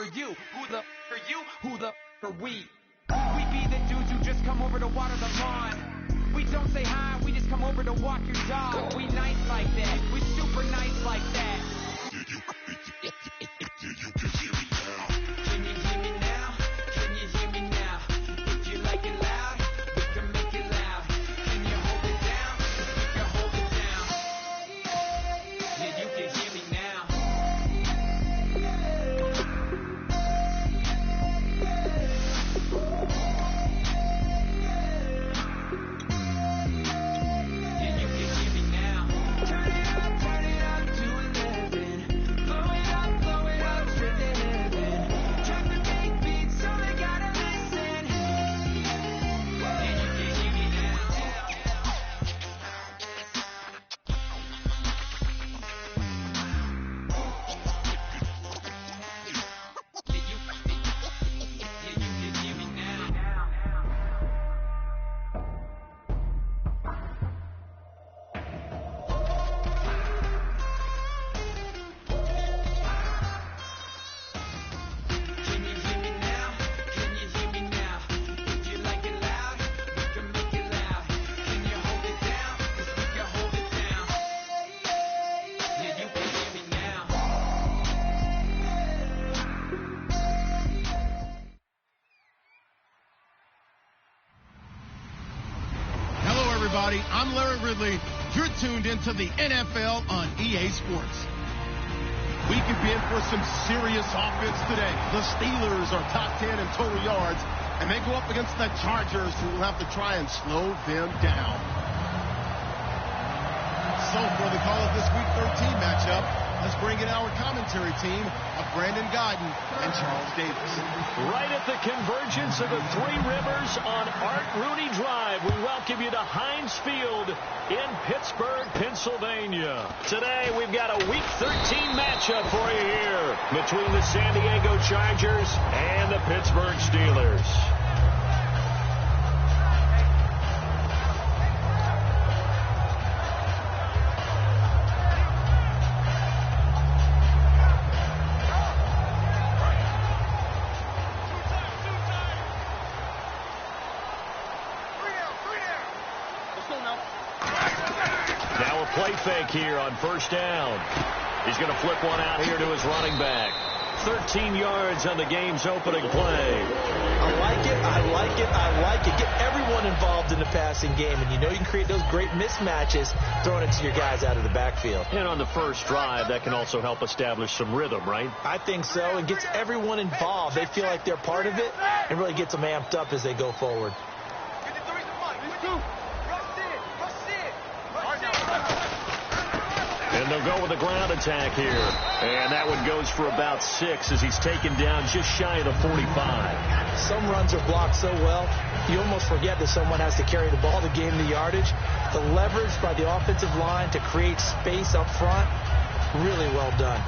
are you? Who the are you? Who the are we? We be the dudes who just come over to water the lawn. We don't say hi, we just come over to walk your dog. We nice like that, we super nice like that. Can you hear me now? Can you hear me now? If you like it loud, we can make it loud. Can you hold it down? We can hold it down. Yeah, you can hear me now. Yeah, you can hear me now. Turn it up to 11. Blow it up to the heaven. Drop the big beat so they gotta listen. Yeah, you can hear me now. Can you hear me now? Can you hear me now? If you like it loud, we can make it loud. Can you hold it down? 'Cause we can hold it down. Yeah, you can hear me now. Hello, everybody. I'm Larry Ridley. You're tuned into the NFL on EA Sports. We could be in for some serious offense today. The Steelers are top 10 in total yards, and they go up against the Chargers, who will have to try and slow them down. So for the call of this Week 13 matchup, let's bring in our commentary team of Brandon Godden and Charles Davis. Right at the convergence of the Three Rivers on Art Rooney Drive, we welcome you to Heinz Field in Pittsburgh, Pennsylvania. Today, we've got a Week 13 matchup for you here between the San Diego Chargers and the Pittsburgh Steelers. Now a play fake here on first down. He's going to flip one out here to his running back. 13 yards on the game's opening play. I like it, I like it, I like it. Get everyone involved in the passing game, and you know you can create those great mismatches throwing it to your guys out of the backfield. And on the first drive, that can also help establish some rhythm, right? I think so. It gets everyone involved. They feel like they're part of it, and really gets them amped up as they go forward. And they'll go with a ground attack here. And that one goes for about 6 as he's taken down just shy of the 45. Some runs are blocked so well, you almost forget that someone has to carry the ball to gain the yardage. The leverage by the offensive line to create space up front, really well done.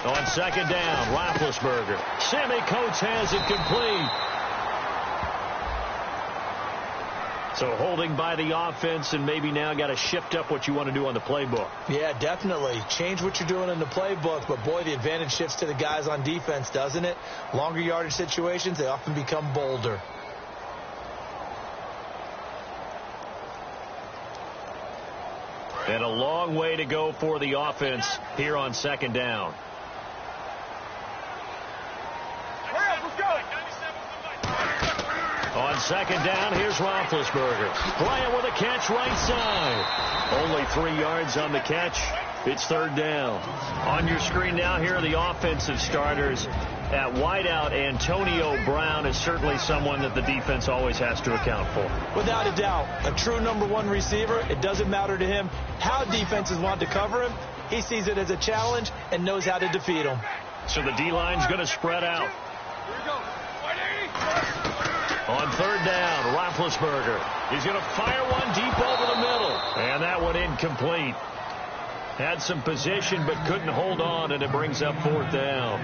On second down, Roethlisberger. Sammy Coates has it complete. So holding by the offense, and maybe now got to shift up what you want to do on the playbook. Yeah, definitely. Change what you're doing in the playbook, but boy, the advantage shifts to the guys on defense, doesn't it? Longer yardage situations, they often become bolder. And a long way to go for the offense here on second down. On second down, here's Roethlisberger. Bryant with a catch right side. Only 3 yards on the catch. It's third down. On your screen now, here are the offensive starters. At wideout, Antonio Brown is certainly someone that the defense always has to account for. Without a doubt, a true #1 receiver. It doesn't matter to him how defenses want to cover him. He sees it as a challenge and knows how to defeat him. So the D-line's going to spread out. On third down, Roethlisberger. He's going to fire one deep over the middle. And that one incomplete. Had some position but couldn't hold on, and it brings up fourth down.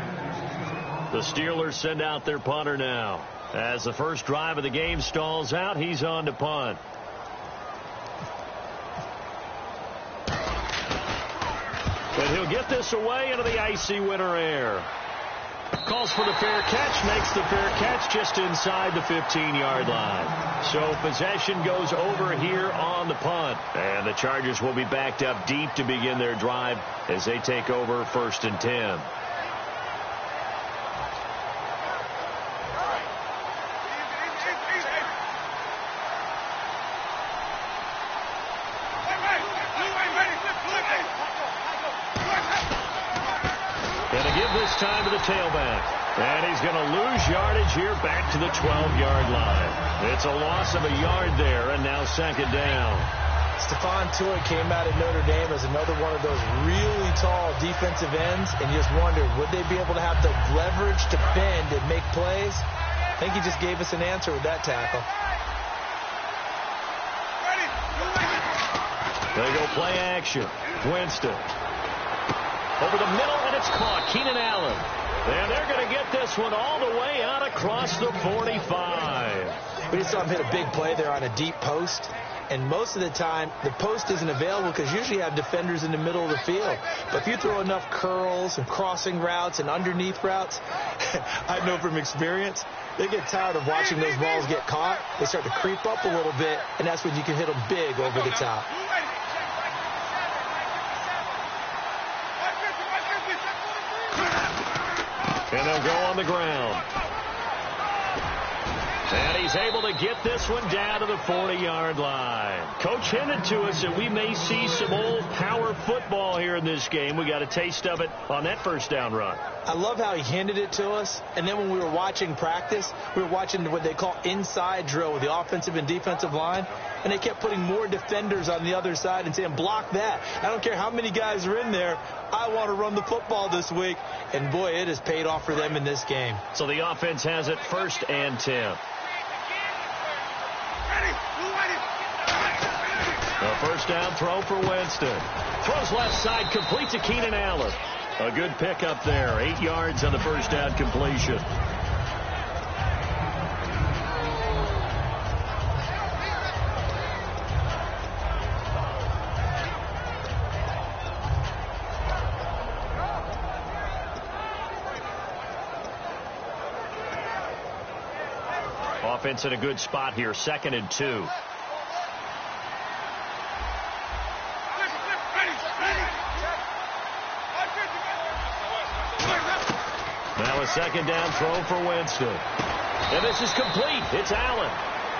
The Steelers send out their punter now. As the first drive of the game stalls out, he's on to punt. And he'll get this away into the icy winter air. Calls for the fair catch, makes the fair catch just inside the 15-yard line. So possession goes over here on the punt. And the Chargers will be backed up deep to begin their drive as they take over 1st and 10. Time to the tailback. And he's going to lose yardage here back to the 12-yard line. It's a loss of a yard there, and now 2nd down. Stephon Tuitt came out of Notre Dame as another one of those really tall defensive ends, and you just wondered, would they be able to have the leverage to bend and make plays? I think he just gave us an answer with that tackle. They go play action. Winston. Over the middle, and it's caught. Keenan Allen. And they're going to get this one all the way out across the 45. We just saw him hit a big play there on a deep post. And most of the time, the post isn't available because usually you have defenders in the middle of the field. But if you throw enough curls and crossing routes and underneath routes, I know from experience, they get tired of watching those balls get caught. They start to creep up a little bit, and that's when you can hit them big over the top. And they'll go on the ground. And he's able to get this one down to the 40-yard line. Coach hinted to us that we may see some old power football here in this game. We got a taste of it on that first down run. I love how he hinted it to us. And then when we were watching practice, we were watching what they call inside drill with the offensive and defensive line. And they kept putting more defenders on the other side and saying, block that. I don't care how many guys are in there. I want to run the football this week. And, boy, it has paid off for them in this game. So the offense has it 1st and 10. A first down throw for Winston. Throws left side, complete to Keenan Allen. A good pickup there. 8 yards on the first down completion. Offense in a good spot here. 2nd and 2. Now a 2nd down throw for Winston. And this is complete. It's Allen.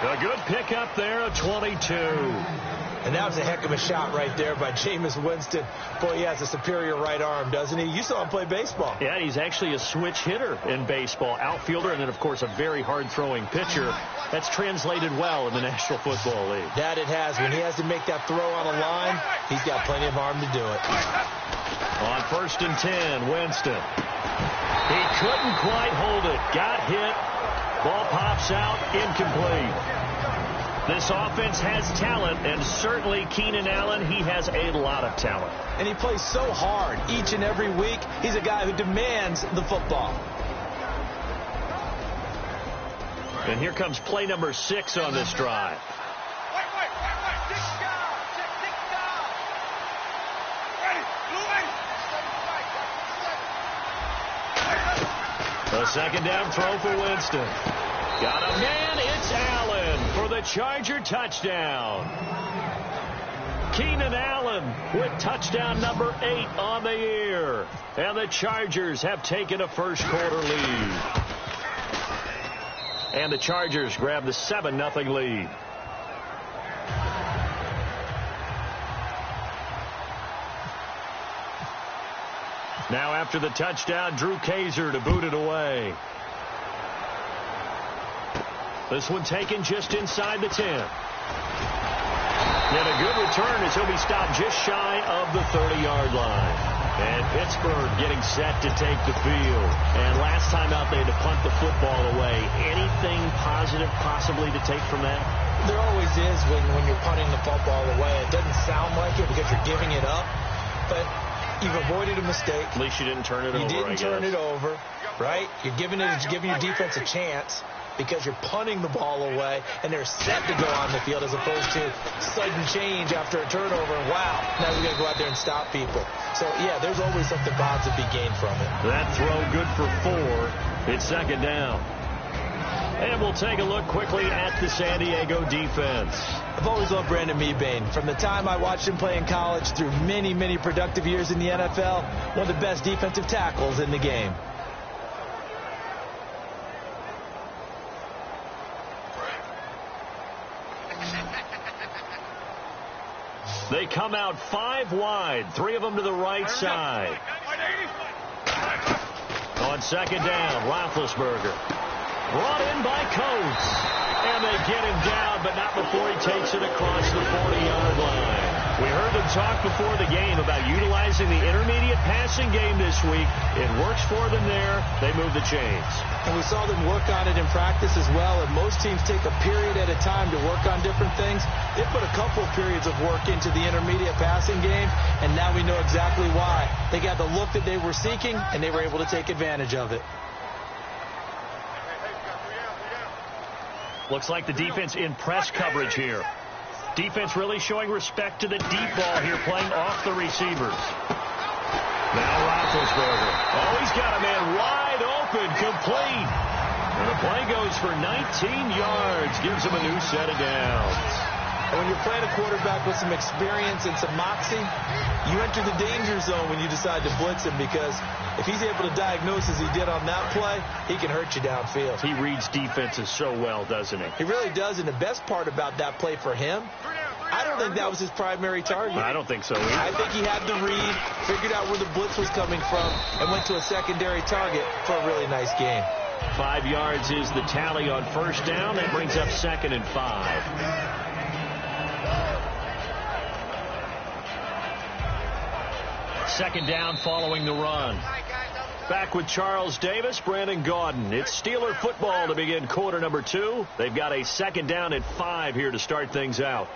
A good pickup there at 22. And that was a heck of a shot right there by Jameis Winston. Boy, he has a superior right arm, doesn't he? You saw him play baseball. Yeah, he's actually a switch hitter in baseball. Outfielder, and then, of course, a very hard-throwing pitcher. That's translated well in the National Football League. That it has. When he has to make that throw on a line, he's got plenty of arm to do it. On 1st and 10, Winston. He couldn't quite hold it. Got hit. Ball pops out. Incomplete. This offense has talent, and certainly Keenan Allen, he has a lot of talent. And he plays so hard each and every week. He's a guy who demands the football. And here comes play number 6 on this drive. A 2nd down throw for Winston. Got a man. It's Allen for the Charger touchdown. Keenan Allen with touchdown number 8 on the year. And the Chargers have taken a first quarter lead. And the Chargers grab the 7-0 lead. Now after the touchdown, Drew Kaiser to boot it away. This one taken just inside the 10. And a good return as he'll be stopped just shy of the 30-yard line. And Pittsburgh getting set to take the field. And last time out they had to punt the football away. Anything positive possibly to take from that? There always is when you're punting the football away. It doesn't sound like it because you're giving it up. But you've avoided a mistake. At least you didn't turn it over, You didn't turn it over, right? You're giving your defense a chance. because you're punting the ball away and they're set to go on the field as opposed to sudden change after a turnover. And wow, now we got to go out there and stop people. So, yeah, there's always something positive to be gained from it. That throw good for 4. It's second down. And we'll take a look quickly at the San Diego defense. I've always loved Brandon Mebane. From the time I watched him play in college through many, many productive years in the NFL, one of the best defensive tackles in the game. They come out 5 wide, 3 of them to the right side. On second down, Roethlisberger. Brought in by Coates. And they get him down, but not before he takes it across the 40-yard line. We heard them talk before the game about utilizing the intermediate passing game this week. It works for them there. They move the chains. And we saw them work on it in practice as well. And most teams take a period at a time to work on different things. They put a couple of periods of work into the intermediate passing game, and now we know exactly why. They got the look that they were seeking, and they were able to take advantage of it. Looks like the defense in press coverage here. Defense really showing respect to the deep ball here, playing off the receivers. Now Roethlisberger. Oh, he's got a man wide open, complete. And the play goes for 19 yards, gives him a new set of downs. And when you're playing a quarterback with some experience and some moxie, you enter the danger zone when you decide to blitz him, because if he's able to diagnose as he did on that play, he can hurt you downfield. He reads defenses so well, doesn't he? He really does, and the best part about that play for him, I don't think that was his primary target. I don't think so either. I think he had the read, figured out where the blitz was coming from, and went to a secondary target for a really nice game. 5 yards is the tally on first down. That brings up 2nd and 5. Second down following the run. Back with Charles Davis, Brandon Gaudin. It's Steeler football to begin quarter number 2. They've got a second down at 5 here to start things out.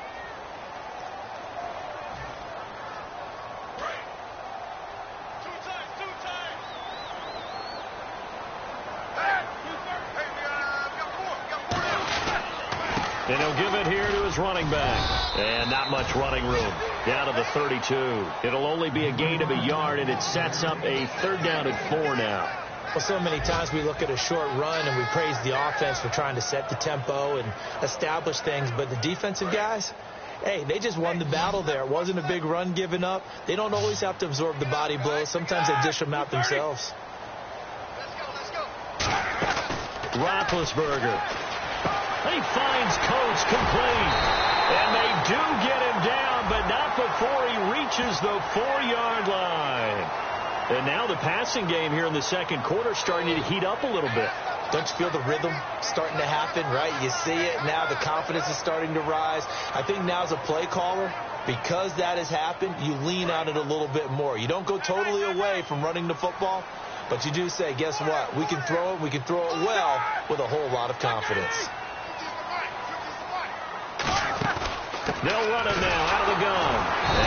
And he'll give it here to his running back. And not much running room. Down to the 32. It'll only be a gain of a yard, and it sets up a third down at 4 now. Well, so many times we look at a short run and we praise the offense for trying to set the tempo and establish things. But the defensive guys, hey, they just won the battle there. It wasn't a big run given up. They don't always have to absorb the body blows. Sometimes they dish them out themselves. Roethlisberger. He finds Coates complete. And they do get him down, but not before he reaches the 4-yard line. And now the passing game here in the second quarter starting to heat up a little bit. Don't you feel the rhythm starting to happen, right? You see it now. The confidence is starting to rise. I think now as a play caller, because that has happened, you lean on it a little bit more. You don't go totally away from running the football, but you do say, guess what? We can throw it. We can throw it well with a whole lot of confidence. They'll run him now out of the gun.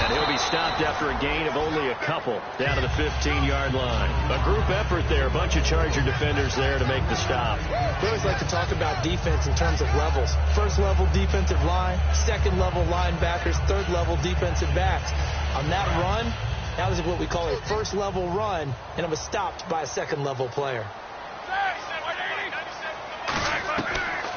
And he'll be stopped after a gain of only a couple down to the 15-yard line. A group effort there. A bunch of Charger defenders there to make the stop. We always like to talk about defense in terms of levels. First level defensive line, second level linebackers, third level defensive backs. On that run, that was what we call a first level run, and it was stopped by a second level player.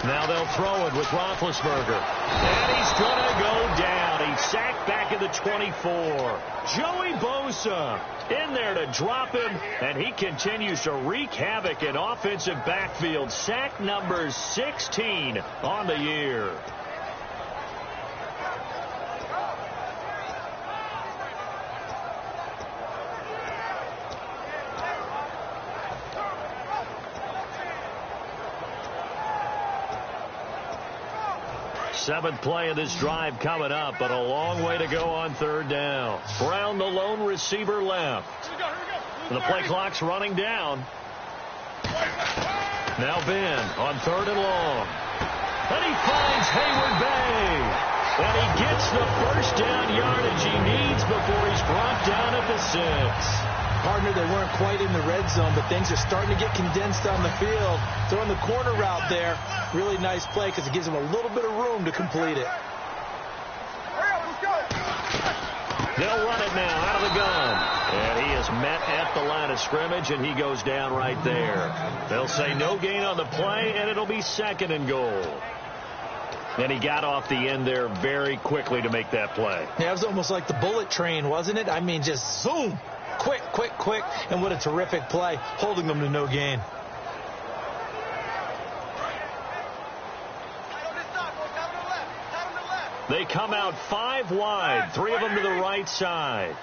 Now they'll throw it with Roethlisberger. And he's going to go down. He's sacked back at the 24. Joey Bosa in there to drop him, and he continues to wreak havoc in offensive backfield. Sack number 16 on the year. Seventh play of this drive coming up, but a long way to go on third down. Brown, the lone receiver, left. And the play clock's running down. Now Ben on third and long. And he finds Hayward Bay. And he gets the first down yardage he needs before he's brought down at the 6. Partner, they weren't quite in the red zone, but things are starting to get condensed on the field. Throwing the corner route there, really nice play because it gives them a little bit of room to complete it. They'll run it now out of the gun. And he is met at the line of scrimmage, and he goes down right there. They'll say no gain on the play, and it'll be 2nd and goal. And he got off the end there very quickly to make that play. Yeah, it was almost like the bullet train, wasn't it? I mean, just zoom. Quick, quick, quick. And what a terrific play, holding them to no gain. They come out 5 wide, 3 of them to the right side.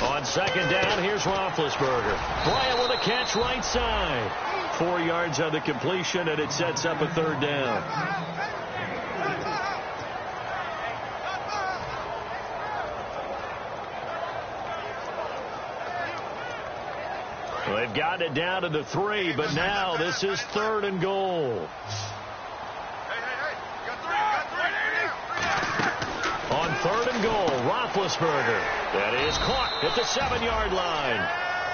On 2nd down, here's Roethlisberger. Bryant with a catch right side. 4 yards on the completion, and it sets up a 3rd down. They've got it down to the 3, but now this is 3rd and goal. On 3rd and goal, Roethlisberger. That is caught at the 7-yard line.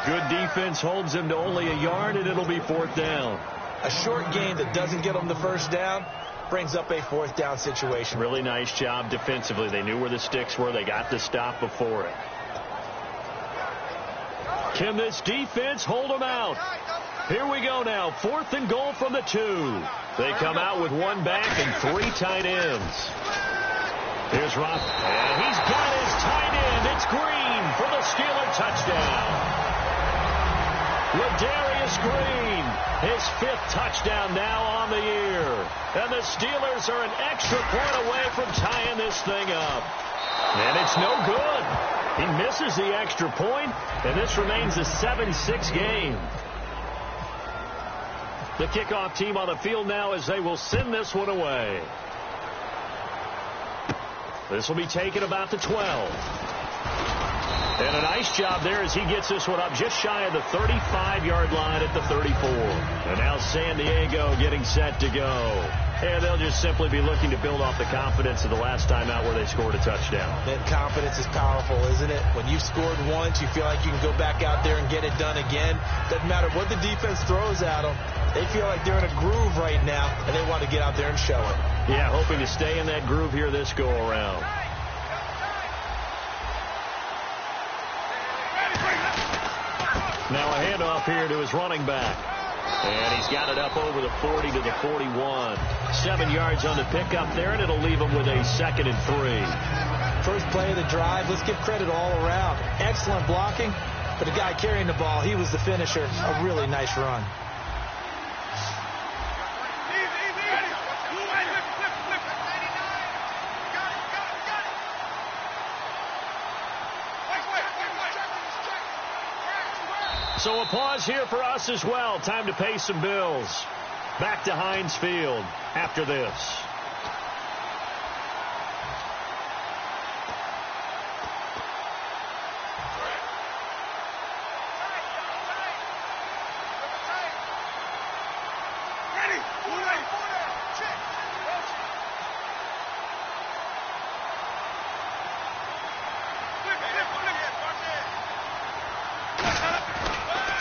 Good defense holds him to only a yard, and it'll be 4th down. A short game that doesn't get them the 1st down brings up a 4th down situation. Really nice job defensively. They knew where the sticks were. They got the stop before it. Can this defense hold them out? Here we go now. 4th and goal from the 2. They come out with 1 back and 3 tight ends. Here's Roth. And he's got his tight end. It's Green for the Steeler touchdown. Ladarius Green, his 5th touchdown now on the year. And the Steelers are an extra point away from tying this thing up. And it's no good. He misses the extra point, and this remains a 7-6 game. The kickoff team on the field now as they will send this one away. This will be taken about the 12. And a nice job there as he gets this one up just shy of the 35-yard line at the 34. And now San Diego getting set to go. And they'll just simply be looking to build off the confidence of the last time out where they scored a touchdown. That confidence is powerful, isn't it? When you've scored once, you feel like you can go back out there and get it done again. Doesn't matter what the defense throws at them. They feel like they're in a groove right now, and they want to get out there and show it. Yeah, hoping to stay in that groove here this go-around. Now a handoff here to his running back. And he's got it up over the 40 to the 41. 7 yards on the pickup there, and it'll leave him with a 2nd and 3. First play of the drive, let's give credit all around. Excellent blocking, but the guy carrying the ball, he was the finisher. A really nice run. So a pause here for us as well. Time to pay some bills. Back to Heinz Field after this.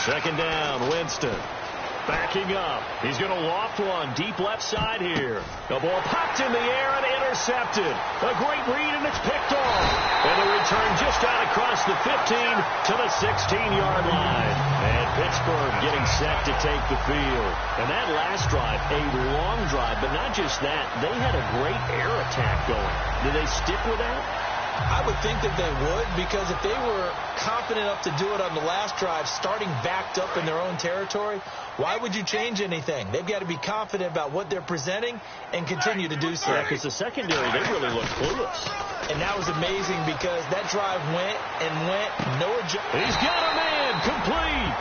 Second down, Winston. Backing up. He's going to loft one deep left side here. The ball popped in the air and intercepted. A great read, and it's picked off. And the return just out across the 15 to the 16-yard line. And Pittsburgh getting set to take the field. And that last drive, a long drive, but not just that. They had a great air attack going. Did they stick with that? I would think that they would, because if they were confident enough to do it on the last drive, starting backed up in their own territory, why would you change anything? They've got to be confident about what they're presenting and continue to do so. Yeah, because the secondary, they really looked clueless. And that was amazing because that drive went and went. No adjustment. He's got a man complete.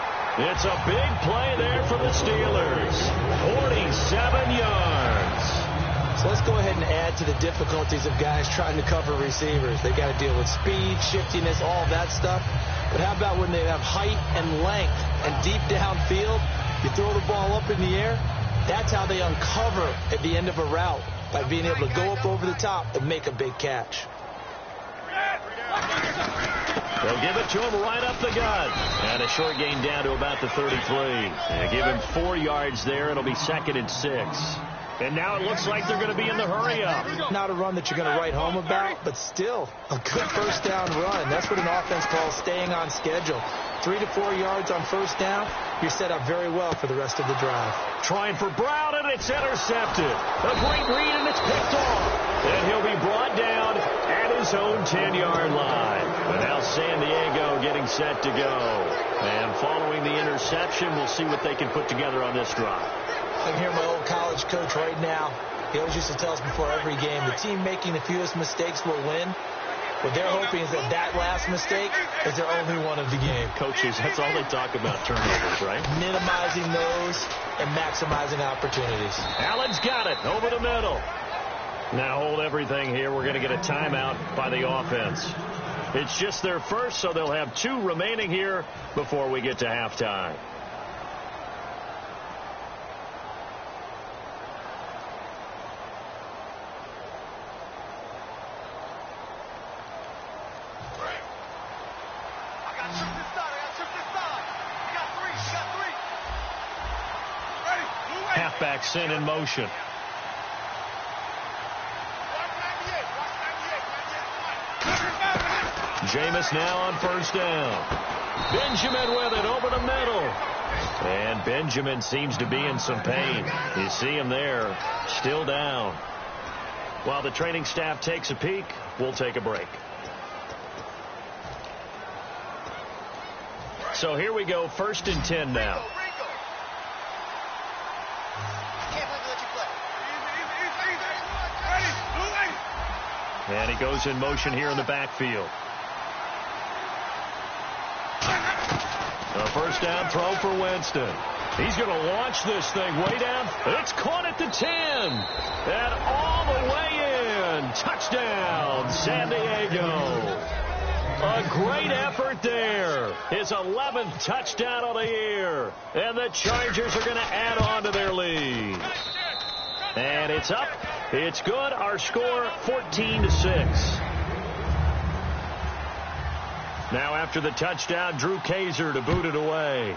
It's a big play there for the Steelers. 47 yards. So let's go ahead and add to the difficulties of guys trying to cover receivers. They've got to deal with speed, shiftiness, all that stuff. But how about when they have height and length and deep downfield? You throw the ball up in the air. That's how they uncover at the end of a route. by being able to go up over the top and make a big catch. They'll give it to him right up the gut. And a short gain down to about the 33. They give him 4 yards there. It'll be 2nd and 6. And now it looks like they're going to be in the hurry-up. Not a run that you're going to write home about, but still a good first down run. That's what an offense calls staying on schedule. 3 to 4 yards on first down, you're set up very well for the rest of the drive. Trying for Brown, and it's intercepted. A great read, and it's picked off. And he'll be brought down at his own 10-yard line. And now San Diego getting set to go. And following the interception, we'll see what they can put together on this drive. I can hear my old college coach right now. He always used to tell us before every game, the team making the fewest mistakes will win. What they're hoping is that that last mistake is their only one of the game. Coaches, that's all they talk about, turnovers, right? Minimizing those and maximizing opportunities. Allen's got it over the middle. Now hold everything here. We're going to get a timeout by the offense. It's just their first, so they'll have 2 remaining here before we get to halftime. Halfback sent in motion. Jameis now on first down. Benjamin with it over the middle. And Benjamin seems to be in some pain. You see him there, still down. While the training staff takes a peek, we'll take a break. So here we go, 1st and 10 now. And he goes in motion here in the backfield. A first down throw for Winston. He's going to launch this thing way down. It's caught at the 10. And all the way in. Touchdown, San Diego. A great effort there. His 11th touchdown of the year. And the Chargers are going to add on to their lead. And it's up. It's good. Our score, 14-6. Now after the touchdown, Drew Kaiser to boot it away.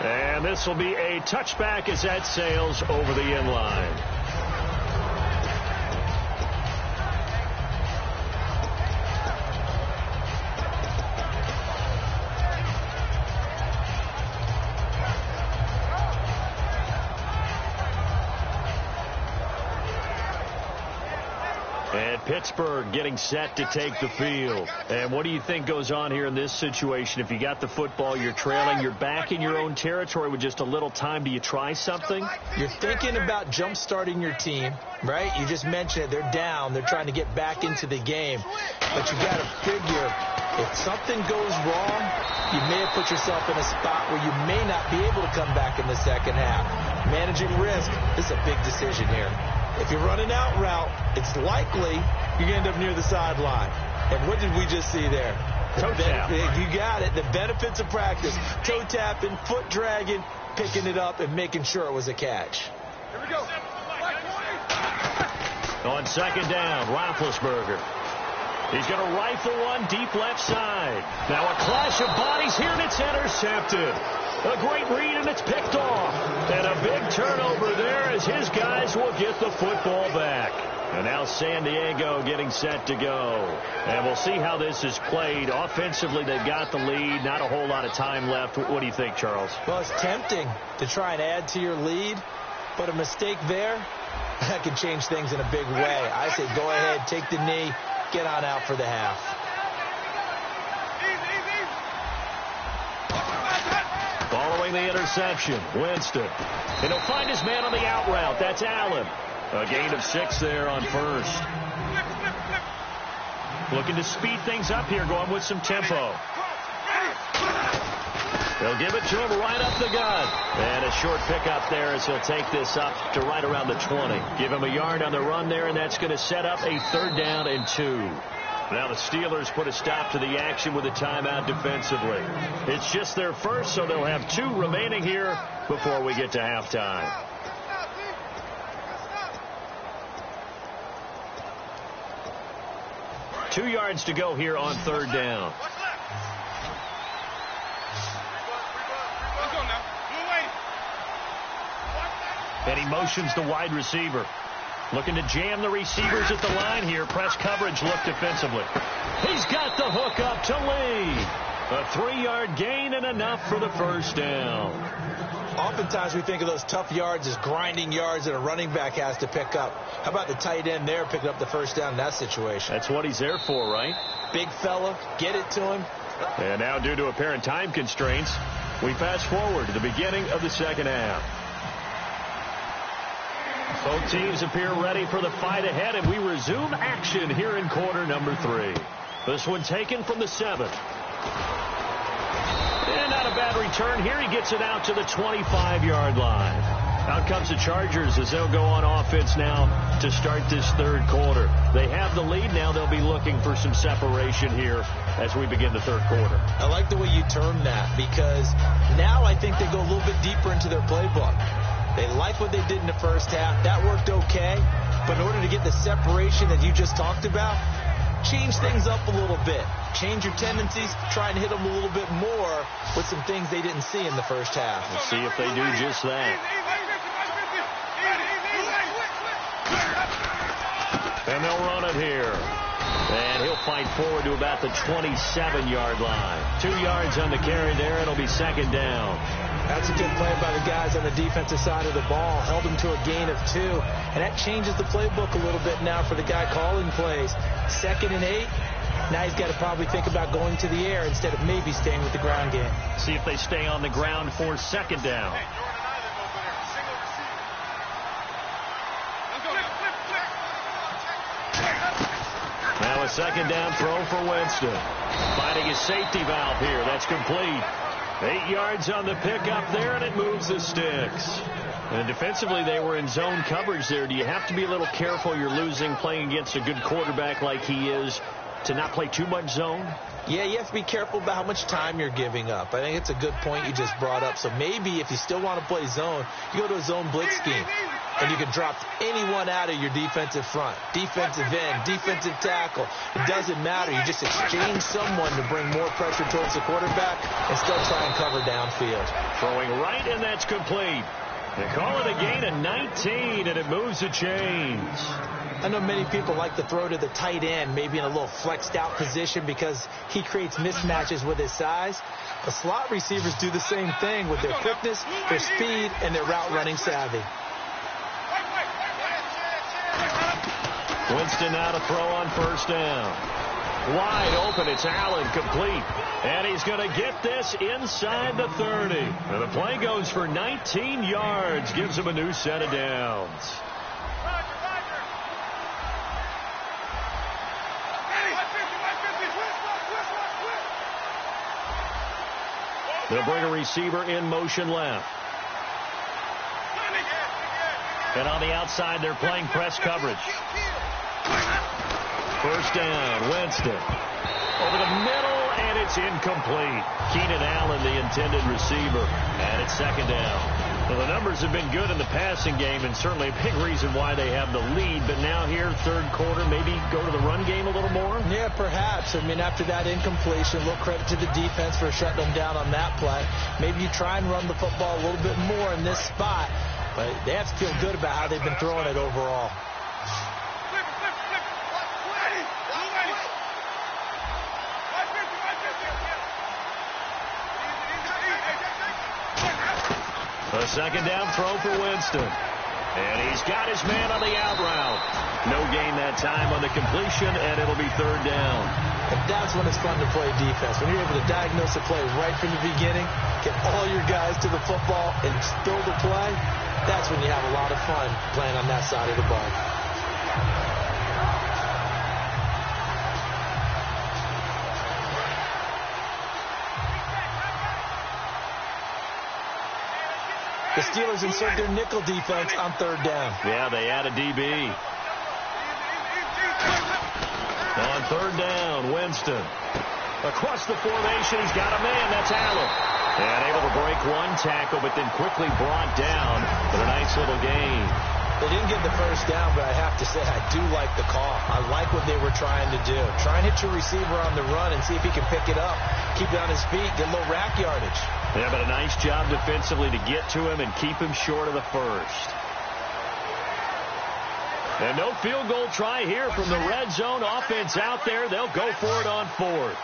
And this will be a touchback as that sails over the end line. And Pittsburgh getting set to take the field. And what do you think goes on here in this situation? If you got the football, you're trailing, you're back in your own territory with just a little time. Do you try something? You're thinking about jump-starting your team, right? You just mentioned it. They're down. They're trying to get back into the game. But you got to figure, if something goes wrong, you may have put yourself in a spot where you may not be able to come back in the second half. Managing risk, this is a big decision here. If you're running out route, it's likely you're going to end up near the sideline. And what did we just see there? Toe tap. You got it. The benefits of practice. Toe tapping, foot dragging, picking it up, and making sure it was a catch. Here we go. On second down, Roethlisberger. He's going to rifle one deep left side. Now a clash of bodies here, and it's intercepted. A great read, and it's picked off. And a big turnover there as his guys will get the football back. And now San Diego getting set to go. And we'll see how this is played. Offensively, they've got the lead. Not a whole lot of time left. What do you think, Charles? Well, it's tempting to try and add to your lead, but a mistake there, that can change things in a big way. I say go ahead, take the knee, get on out for the half. Following the interception, Winston. And he'll find his man on the out route. That's Allen. A gain of 6 there on first. Looking to speed things up here, going with some tempo. They'll give it to him right up the gut. And a short pickup there as he'll take this up to right around the 20. Give him a yard on the run there, and that's going to set up a 3rd down and 2. Now the Steelers put a stop to the action with a timeout defensively. It's just their first, so they'll have 2 remaining here before we get to halftime. 2 yards to go here on 3rd down. And he motions the wide receiver. Looking to jam the receivers at the line here. Press coverage look defensively. He's got the hook up to Lee. A 3-yard gain and enough for the 1st down. Oftentimes we think of those tough yards as grinding yards that a running back has to pick up. How about the tight end there picking up the 1st down in that situation? That's what he's there for, right? Big fella, get it to him. And now due to apparent time constraints, we fast forward to the beginning of the 2nd half. Both teams appear ready for the fight ahead, and we resume action here in quarter number 3. This one taken from the 7. And not a bad return here. He gets it out to the 25-yard line. Out comes the Chargers as they'll go on offense now to start this 3rd quarter. They have the lead now. They'll be looking for some separation here as we begin the 3rd quarter. I like the way you term that, because now I think they go a little bit deeper into their playbook. They like what they did in the 1st half. That worked okay. But in order to get the separation that you just talked about, change things up a little bit. Change your tendencies. Try and hit them a little bit more with some things they didn't see in the 1st half. We'll see if they do just that. And they'll run it here. And he'll fight forward to about the 27-yard line. 2 yards on the carry there. It'll be 2nd down. That's a good play by the guys on the defensive side of the ball. Held him to a gain of 2. And that changes the playbook a little bit now for the guy calling plays. 2nd and 8. Now he's got to probably think about going to the air instead of maybe staying with the ground game. See if they stay on the ground for 2nd down. Now a 2nd down throw for Winston. Finding his safety valve here. That's complete. 8 yards on the pickup there, and it moves the sticks. And defensively, they were in zone coverage there. Do you have to be a little careful? You're losing playing against a good quarterback like he is to not play too much zone? Yeah, you have to be careful about how much time you're giving up. I think it's a good point you just brought up. So maybe if you still want to play zone, you go to a zone blitz scheme. And you can drop anyone out of your defensive front. Defensive end, defensive tackle. It doesn't matter. You just exchange someone to bring more pressure towards the quarterback and still try and cover downfield. Throwing right, and that's complete. They call it a gain of 19, and it moves the chains. I know many people like to throw to the tight end, maybe in a little flexed out position because he creates mismatches with his size. The slot receivers do the same thing with their quickness, their speed, and their route running savvy. Winston now to throw on 1st down. Wide open, it's Allen, complete. And he's going to get this inside the 30. And the play goes for 19 yards, gives him a new set of downs. They'll bring a receiver in motion left. And on the outside, they're playing press coverage. 1st down, Winston. Over the middle, and it's incomplete. Keenan Allen, the intended receiver. And it's 2nd down. Well, the numbers have been good in the passing game, and certainly a big reason why they have the lead. But now here, 3rd quarter, maybe go to the run game a little more? Yeah, perhaps. I mean, after that incompletion, a little credit to the defense for shutting them down on that play. Maybe you try and run the football a little bit more in this spot. But they have to feel good about how they've been throwing it overall. A 2nd down throw for Winston. And he's got his man on the out route. No gain that time on the completion, and it'll be 3rd down. And that's when it's fun to play defense. When you're able to diagnose a play right from the beginning, get all your guys to the football, and throw the play, that's when you have a lot of fun playing on that side of the ball. The Steelers insert their nickel defense on 3rd down. Yeah, they add a DB. On 3rd down, Winston. Across the formation, he's got a man. That's Allen. And able to break one tackle, but then quickly brought down with a nice little gain. They didn't get the first down, but I have to say I do like the call. I like what they were trying to do. Try and hit your receiver on the run and see if he can pick it up, keep it on his feet, get a little rack yardage. Yeah, but a nice job defensively to get to him and keep him short of the first. And no field goal try here from the red zone offense out there. They'll go for it on fourth.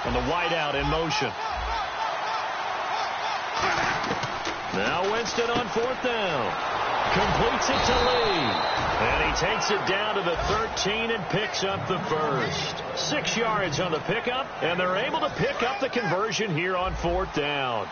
And the wideout in motion. Now Winston on fourth down. Completes it to Lee. And he takes it down to the 13 and picks up the first. 6 yards on the pickup, and they're able to pick up the conversion here on fourth down.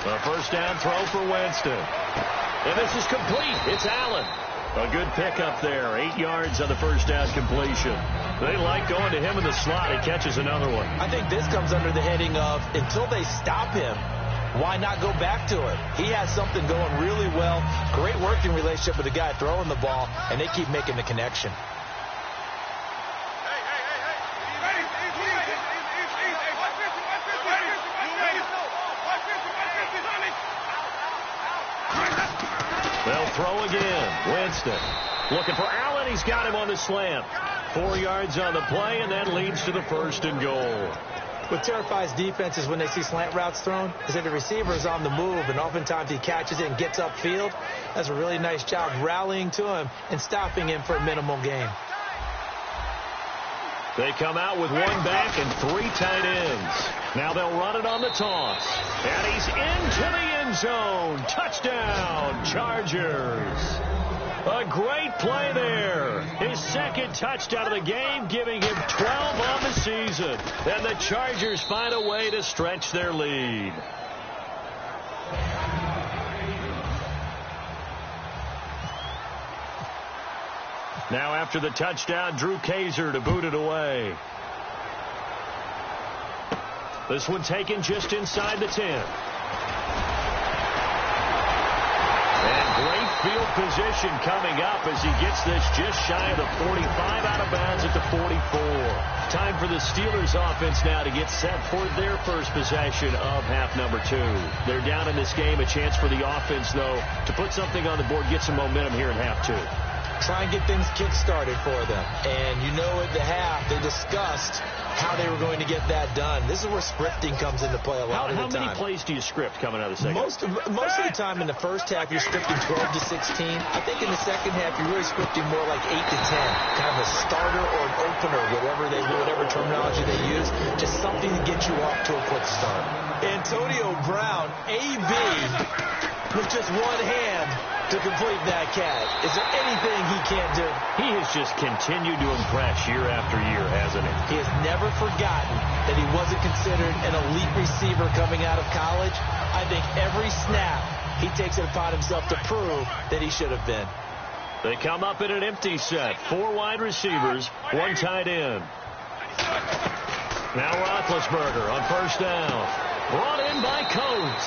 A first down throw for Winston. And this is complete. It's Allen. A good pickup there. 8 yards on the first down completion. They like going to him in the slot. He catches another one. I think this comes under the heading of until they stop him, why not go back to it? He has something going really well. Great working relationship with the guy throwing the ball, and they keep making the connection. They'll throw again. Winston looking for Allen. He's got him on the slant. 4 yards on the play, and that leads to the first and goal. What terrifies defenses when they see slant routes thrown is that the receiver is on the move, and oftentimes he catches it and gets upfield. That's a really nice job rallying to him and stopping him for a minimal gain. They come out with one back and 3 tight ends. Now they'll run it on the toss. And he's into the end zone. Touchdown, Chargers. A great play there. His second touchdown of the game, giving him 12 on the season. And the Chargers find a way to stretch their lead. Now after the touchdown, Drew Kaiser to boot it away. This one taken just inside the 10. And great field position coming up as he gets this just shy of the 45, out of bounds at the 44. Time for the Steelers offense now to get set for their first possession of half number 2. They're down in this game. A chance for the offense, though, to put something on the board, get some momentum here in half 2. Try and get things kick-started for them. And you know at the half, they discussed how they were going to get that done. This is where scripting comes into play a lot of the time. How many plays do you script coming out of the second? Most of the time in the first half, you're scripting 12 to 16. I think in the second half, you're really scripting more like 8 to 10. Kind of a starter or an opener, whatever terminology they use. Just something to get you off to a quick start. Antonio Brown, AB, with just one hand to complete that catch. Is there anything he can't do? He has just continued to impress year after year, hasn't he? He has never forgotten that he wasn't considered an elite receiver coming out of college. I think every snap he takes it upon himself to prove that he should have been. They come up in an empty set. 4 wide receivers, 1 tight end. Now Roethlisberger on first down. Brought in by Coates.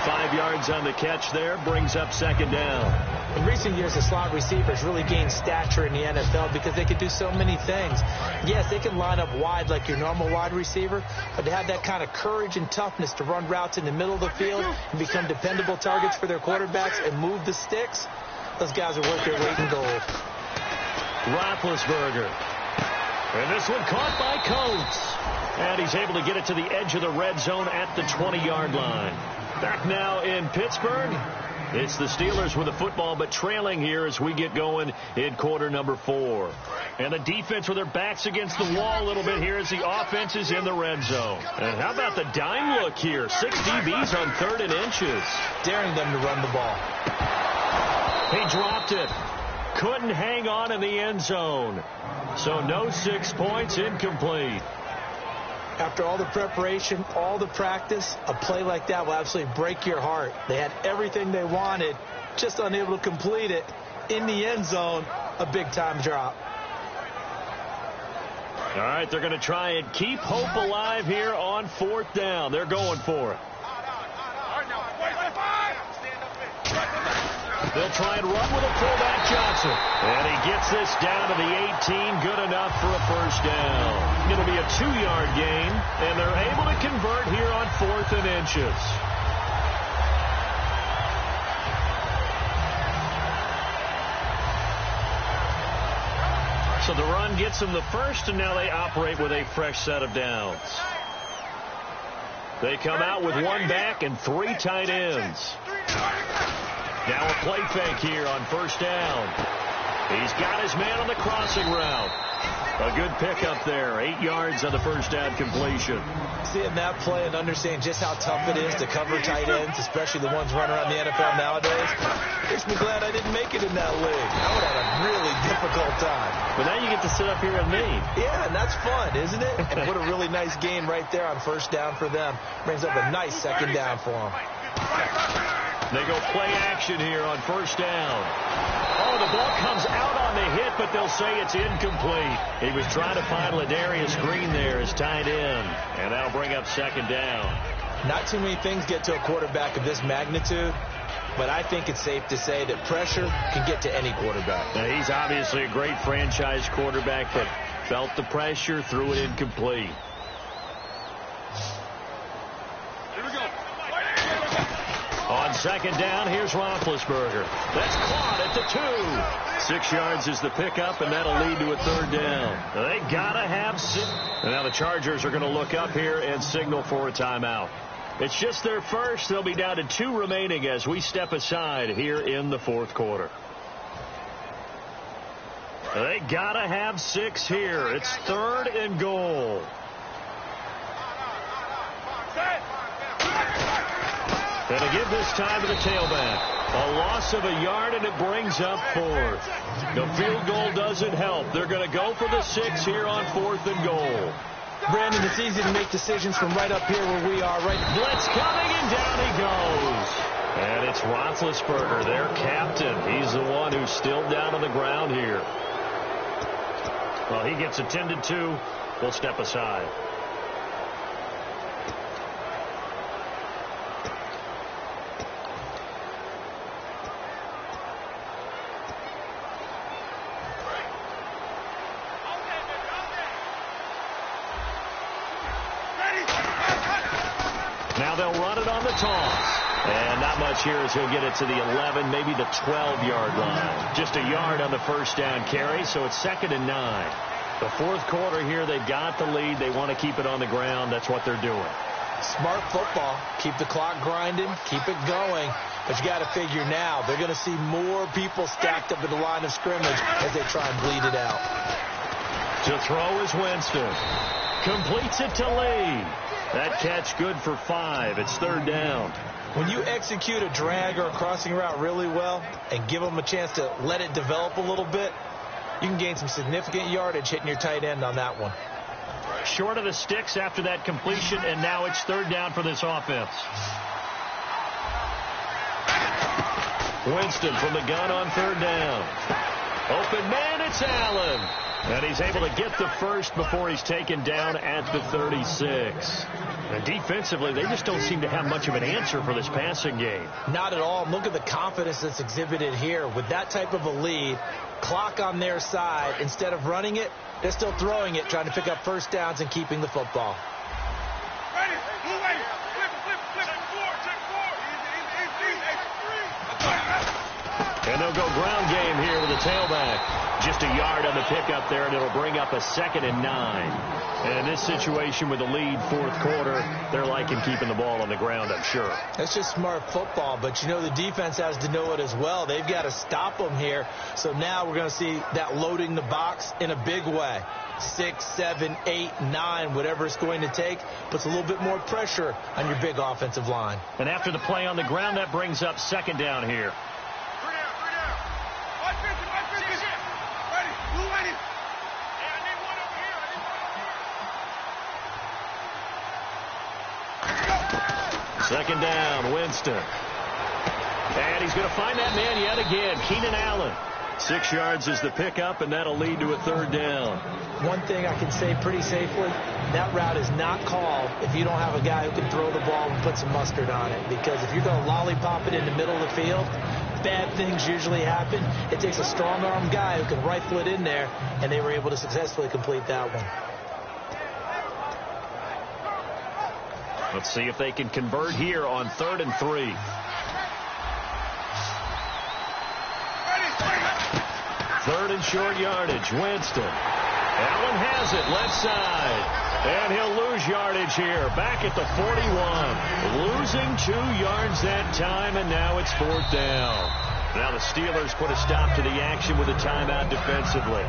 5 yards on the catch there, brings up second down. In recent years, the slot receivers really gained stature in the NFL because they could do so many things. Yes, they can line up wide like your normal wide receiver, but to have that kind of courage and toughness to run routes in the middle of the field and become dependable targets for their quarterbacks and move the sticks, those guys are worth their weight in gold. Roethlisberger. And this one caught by Coates. And he's able to get it to the edge of the red zone at the 20-yard line. Back now in Pittsburgh. It's the Steelers with the football, but trailing here as we get going in quarter number 4. And the defense with their backs against the wall a little bit here as the offense is in the red zone. And how about the dime look here? 6 DBs on 3rd and inches. Daring them to run the ball. He dropped it. Couldn't hang on in the end zone. So no 6 points, incomplete. After all the preparation, all the practice, a play like that will absolutely break your heart. They had everything they wanted, just unable to complete it. In the end zone, a big-time drop. All right, they're going to try and keep hope alive here on 4th down. They're going for it. They'll try and run with a fullback Johnson. And he gets this down to the 18. Good enough for a first down. It'll be a 2-yard gain, and they're able to convert here on 4th and inches. So the run gets them the first, and now they operate with a fresh set of downs. They come out with 1 back and 3 tight ends. Now a play fake here on first down. He's got his man on the crossing route. A good pickup there. 8 yards on the first down completion. Seeing that play and understanding just how tough it is to cover tight ends, especially the ones running around the NFL nowadays, makes me glad I didn't make it in that league. I would have had a really difficult time. But now you get to sit up here with me. Yeah, and that's fun, isn't it? And put a really nice gain right there on first down for them. Brings up a nice second down for them. They go play action here on first down. Oh, the ball comes out on the hit, but they'll say it's incomplete. He was trying to find Ladarius Green there as tight end, and that'll bring up second down. Not too many things get to a quarterback of this magnitude, but I think it's safe to say that pressure can get to any quarterback. Now, he's obviously a great franchise quarterback, but felt the pressure, threw it incomplete. On second down, here's Roethlisberger. That's caught at the 2. 6 yards is the pickup, and that'll lead to a third down. They got to have 6. And now the Chargers are going to look up here and signal for a timeout. It's just their first. They'll be down to 2 remaining as we step aside here in the 4th quarter. They got to have 6 here. It's 3rd and goal. And to give this time to the tailback. A loss of a yard, and it brings up 4th. The field goal doesn't help. They're going to go for the 6 here on 4th and goal. Brandon, it's easy to make decisions from right up here where we are. Right, blitz coming, and down he goes. And it's Roethlisberger, their captain. He's the one who's still down on the ground here. Well, he gets attended to. We'll step aside. Now they'll run it on the toss. And not much here as he'll get it to the 11, maybe the 12-yard line. Just a yard on the first down carry, so it's 2nd and 9. The 4th quarter here, they've got the lead. They want to keep it on the ground. That's what they're doing. Smart football. Keep the clock grinding. Keep it going. But you got to figure now, they're going to see more people stacked up at the line of scrimmage as they try and bleed it out. To throw is Winston. Completes it to Lee. That catch good for 5. It's 3rd down. When you execute a drag or a crossing route really well and give them a chance to let it develop a little bit, you can gain some significant yardage hitting your tight end on that one. Short of the sticks after that completion, and now it's 3rd down for this offense. Winston from the gun on 3rd down. Open man, it's Allen. And he's able to get the first before he's taken down at the 36. And defensively, they just don't seem to have much of an answer for this passing game. Not at all. Look at the confidence that's exhibited here. With that type of a lead, clock on their side, instead of running it, they're still throwing it, trying to pick up first downs and keeping the football. And they'll go ground game here with a tailback. Just a yard on the pickup there, and it'll bring up a 2nd and 9. And in this situation with the lead 4th quarter, they're liking keeping the ball on the ground, I'm sure. That's just smart football, but you know the defense has to know it as well. They've got to stop them here. So now we're going to see that loading the box in a big way. 6, 7, 8, 9, whatever it's going to take, puts a little bit more pressure on your big offensive line. And after the play on the ground, that brings up 2nd down here. Second down, Winston. And he's going to find that man yet again, Keenan Allen. 6 yards is the pickup, and that'll lead to a 3rd down. One thing I can say pretty safely, that route is not called if you don't have a guy who can throw the ball and put some mustard on it. Because if you're going to lollipop it in the middle of the field, bad things usually happen. It takes a strong-arm guy who can rifle it in there, and they were able to successfully complete that one. Let's see if they can convert here on 3rd and 3. Third and short yardage. Winston. Allen has it left side. And he'll lose yardage here. Back at the 41. Losing 2 yards that time, and now it's 4th down. Now the Steelers put a stop to the action with a timeout defensively.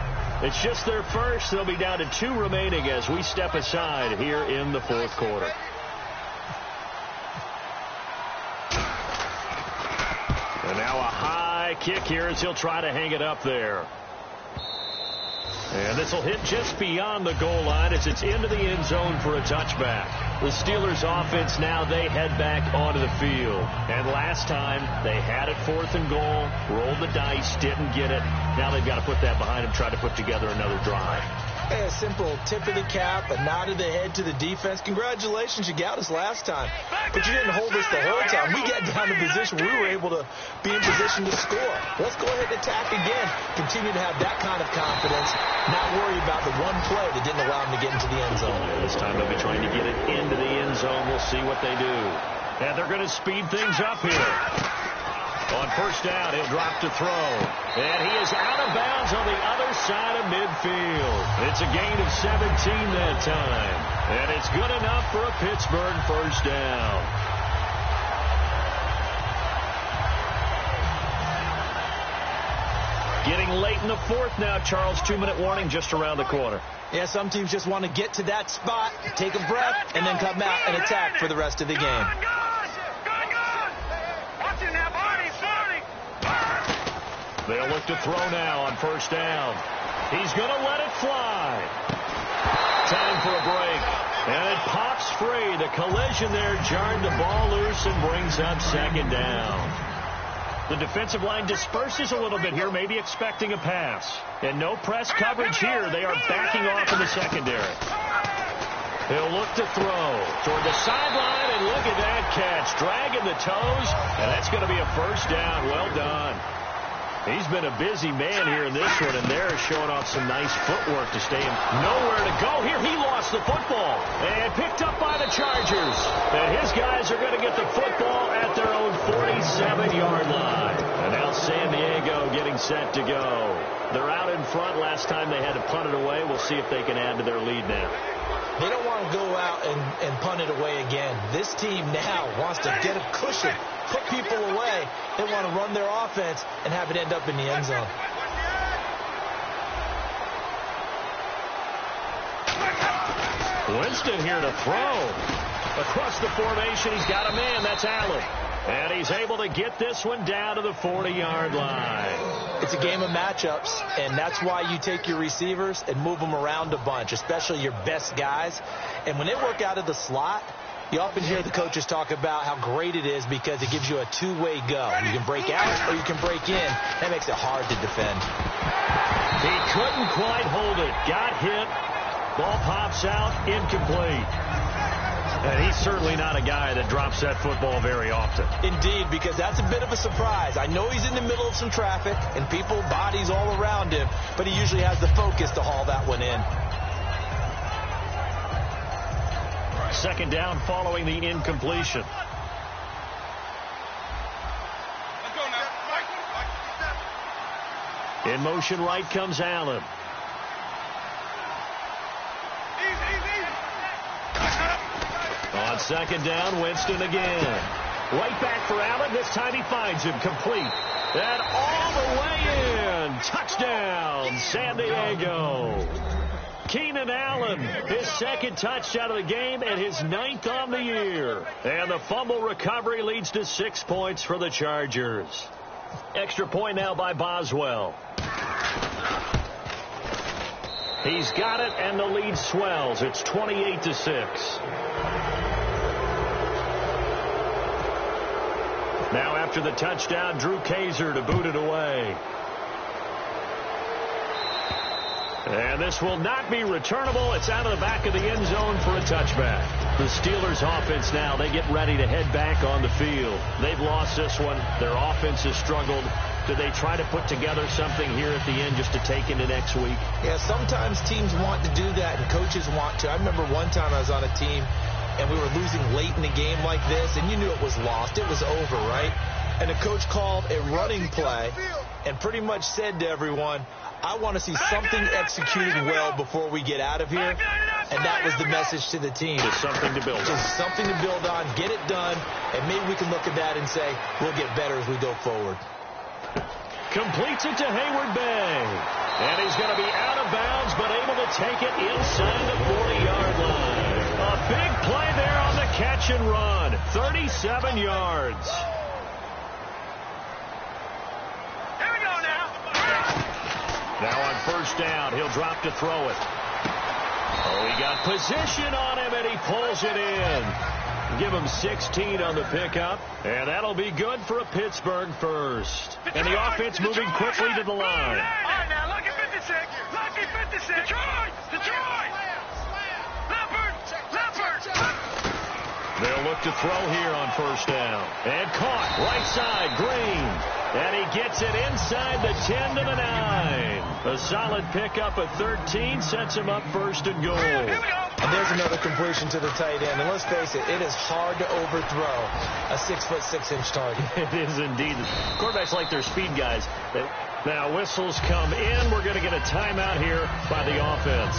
It's just their first. They'll be down to 2 remaining as we step aside here in the 4th quarter. And now a high kick here as he'll try to hang it up there. And this will hit just beyond the goal line as it's into the end zone for a touchback. The Steelers offense now, they head back onto the field. And last time they had it 4th and goal, rolled the dice, didn't get it. Now they've got to put that behind them, try to put together another drive. Hey, a simple tip of the cap, a nod of the head to the defense. Congratulations, you got us last time. But you didn't hold us the whole time. We got down to position where we were able to be in position to score. Let's go ahead and attack again. Continue to have that kind of confidence. Not worry about the one play that didn't allow them to get into the end zone. This time they'll be trying to get it into the end zone. We'll see what they do. And they're going to speed things up here. On 1st down, he'll drop to throw. And he is out of bounds on the other side of midfield. It's a gain of 17 that time. And it's good enough for a Pittsburgh 1st down. Getting late in the 4th now, Charles. 2-minute warning just around the corner. Yeah, some teams just want to get to that spot, take a breath, and then come out and attack for the rest of the game. They'll look to throw now on 1st down. He's going to let it fly. Time for a break. And it pops free. The collision there jarred the ball loose and brings up 2nd down. The defensive line disperses a little bit here, maybe expecting a pass. And no press coverage here. They are backing off in the secondary. He'll look to throw toward the sideline, and look at that catch. Dragging the toes, and that's going to be a 1st down. Well done. He's been a busy man here in this one, and they're showing off some nice footwork to stay in. Nowhere to go here. He lost the football and picked up by the Chargers. And his guys are going to get the football at their own 47-yard line. And now San Diego getting set to go. They're out in front. Last time they had to punt it away. We'll see if they can add to their lead now. They don't want to go out and punt it away again. This team now wants to get a cushion, put people away. They want to run their offense and have it end up in the end zone. Winston here to throw. Across the formation, he's got a man. That's Allen. And he's able to get this one down to the 40-yard line. It's a game of matchups, and that's why you take your receivers and move them around a bunch, especially your best guys. And when they work out of the slot, you often hear the coaches talk about how great it is because it gives you a two-way go. You can break out or you can break in. That makes it hard to defend. He couldn't quite hold it. Got hit. Ball pops out. Incomplete. And he's certainly not a guy that drops that football very often. Indeed, because that's a bit of a surprise. I know he's in the middle of some traffic and people, bodies all around him, but he usually has the focus to haul that one in. 2nd down following the incompletion. In motion right comes Allen. On 2nd down, Winston again. Right back for Allen. This time he finds him complete. And all the way in. Touchdown, San Diego. Keenan Allen, his 2nd touchdown of the game and his 9th on the year. And the fumble recovery leads to 6 points for the Chargers. Extra point now by Boswell. He's got it, and the lead swells. It's 28-6. Now after the touchdown, Drew Kaiser to boot it away. And this will not be returnable. It's out of the back of the end zone for a touchback. The Steelers offense now, they get ready to head back on the field. They've lost this one. Their offense has struggled. Do they try to put together something here at the end just to take into next week? Yeah, sometimes teams want to do that and coaches want to. I remember one time I was on a team and we were losing late in the game like this, and you knew it was lost. It was over, right? And the coach called a running play and pretty much said to everyone, I want to see something executed well before we get out of here. And that was the message to the team. Just something to build on. Just something to build on, get it done, and maybe we can look at that and say, we'll get better as we go forward. Completes it to Hayward Bay. And he's going to be out of bounds, but able to take it inside the 40-yard line. A big play there on the catch and run. 37 yards. Here we go now. Now on first down, he'll drop to throw it. Oh, he got position on him, and he pulls it in. Give him 16 on the pickup, and that'll be good for a Pittsburgh first. And the offense moving quickly to the line. All right, now, lucky 56. Lucky 56. Detroit! Detroit! Leopard! They'll look to throw here on first down. And caught, right side, Green. And he gets it inside the 10 to the 9. A solid pickup at 13 sets him up first and goal. Here we go. And there's another completion to the tight end. And let's face it, it is hard to overthrow a 6'6" target. It is indeed. Quarterbacks like their speed guys. Now whistles come in. We're going to get a timeout here by the offense.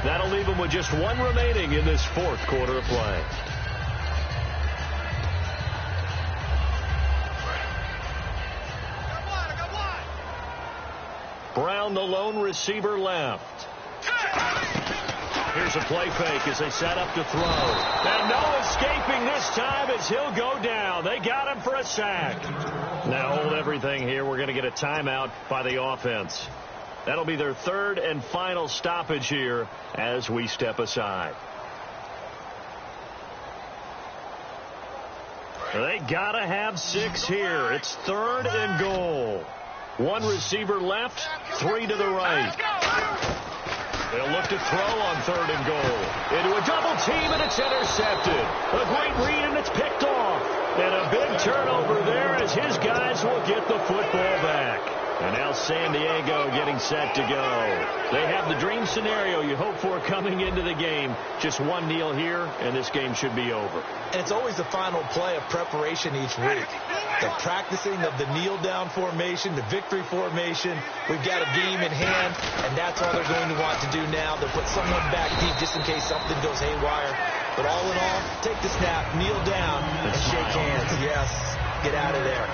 That'll leave them with just one remaining in this fourth quarter of play. Brown, the lone receiver, left. Here's a play fake as they set up to throw. And no escaping this time as he'll go down. They got him for a sack. Now hold everything here. We're going to get a timeout by the offense. That'll be their third and final stoppage here as we step aside. They got to have 6 here. It's third and goal. One receiver left, 3 to the right. They'll look to throw on third and goal. Into a double team, and it's intercepted. A great read, and it's picked off. And a big turnover there as his guys will get the football back. And now San Diego getting set to go. They have the dream scenario you hope for coming into the game. Just one kneel here, and this game should be over. And it's always the final play of preparation each week. The practicing of the kneel-down formation, the victory formation. We've got a game in hand, and that's all they're going to want to do now. They'll put someone back deep just in case something goes haywire. But all in all, take the snap, kneel down, and shake hands. Yes, get out of there.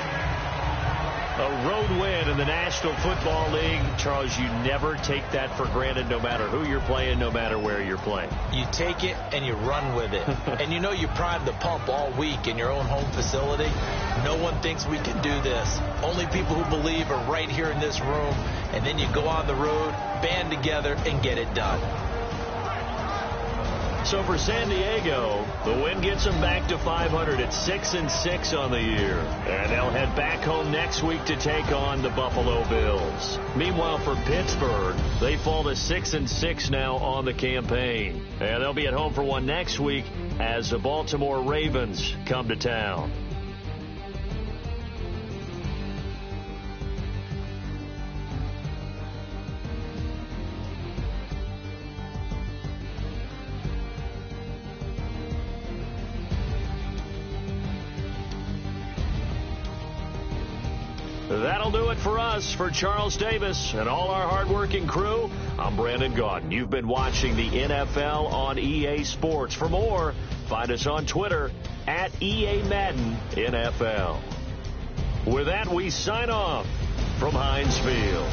A road win in the National Football League. Charles, you never take that for granted no matter who you're playing, no matter where you're playing. You take it and you run with it. And you know you primed the pump all week in your own home facility. No one thinks we can do this. Only people who believe are right here in this room. And then you go on the road, band together, and get it done. So for San Diego, the win gets them back to 500 at 6-6 on the year. And they'll head back home next week to take on the Buffalo Bills. Meanwhile, for Pittsburgh, they fall to 6-6 now on the campaign. And they'll be at home for one next week as the Baltimore Ravens come to town. That'll do it for us. For Charles Davis and all our hardworking crew, I'm Brandon Gaudin. You've been watching the NFL on EA Sports. For more, find us on Twitter at EA Madden NFL. With that, we sign off from Heinz Field.